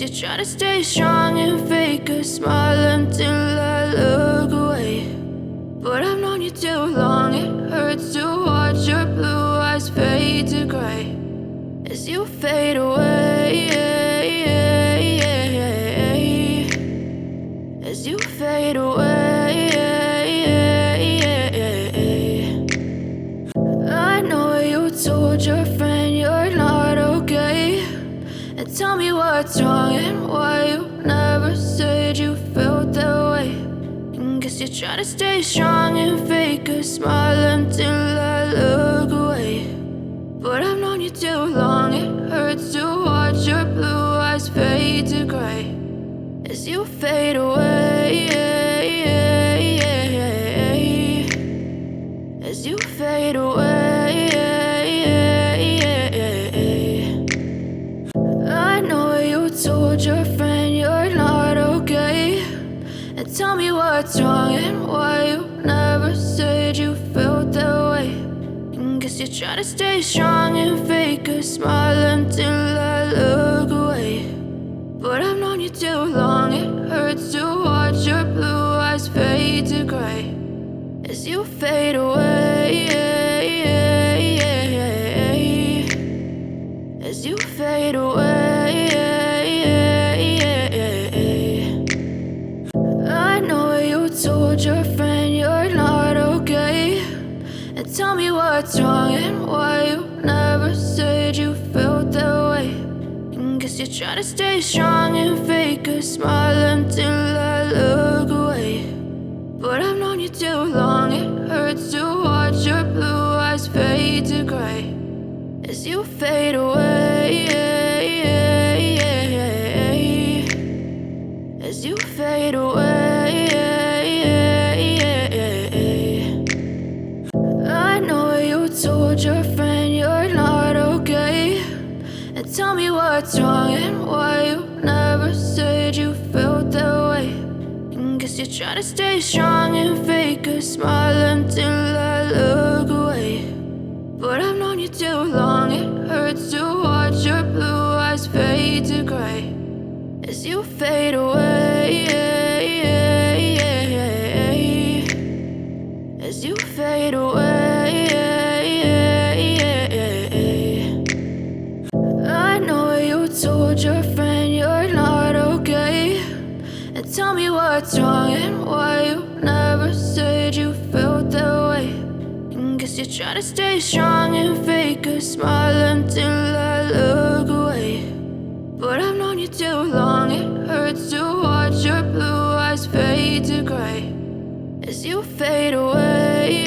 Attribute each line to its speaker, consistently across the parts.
Speaker 1: you try to stay strong and fake a smile until I look away. But I've known you too long, it hurts to watch your blue eyes fade to gray as you fade away, as you fade away. I know you told your friend you're not okay, and tell me what's wrong and why you never said you felt that way. And guess you try to stay strong and fake a smile until I look away. But I've known you too long, it hurts to watch your blue eyes fade to gray as you fade away, as you fade away. I know you told your friend you're not okay, and tell me what's wrong and why you never said you felt that way. And guess you try to stay strong and fake a smile until I look away. But I've known you too long, it hurts to watch your blue eyes fade to gray as you fade away, as you fade away. I know you told your friend you're not okay, and tell me what's wrong and why you never said you felt that way. And guess you try to stay strong and fake a smile until I look away. But I've known you too long, it hurts to watch your blue eyes fade to gray as you fade away, as you fade away. I know you told your friend you're not okay, and tell me what's wrong and why you never said you felt that way. And guess you try to stay strong and fake a smile until I look away. But I've known you too long, it hurts to watch your blue eyes fade to gray as you fade away, as you fade away. I know you told your friend you're not okay, and tell me what's wrong and why you never said you felt that way. And guess you try to stay strong and fake a smile until I look away. But I've known you too long, it hurts to watch your blue eyes fade to gray as you fade away,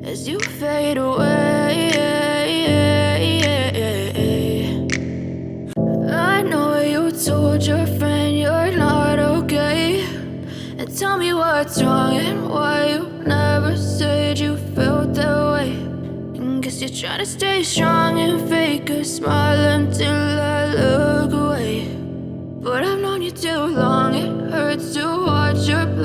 Speaker 1: as you fade away. I know you told your friend you're not okay, and tell me what's wrong and why you never said you felt that way. And guess you try to stay strong and fake a smile until I look away. But I've known you too long, it hurts to watch your blue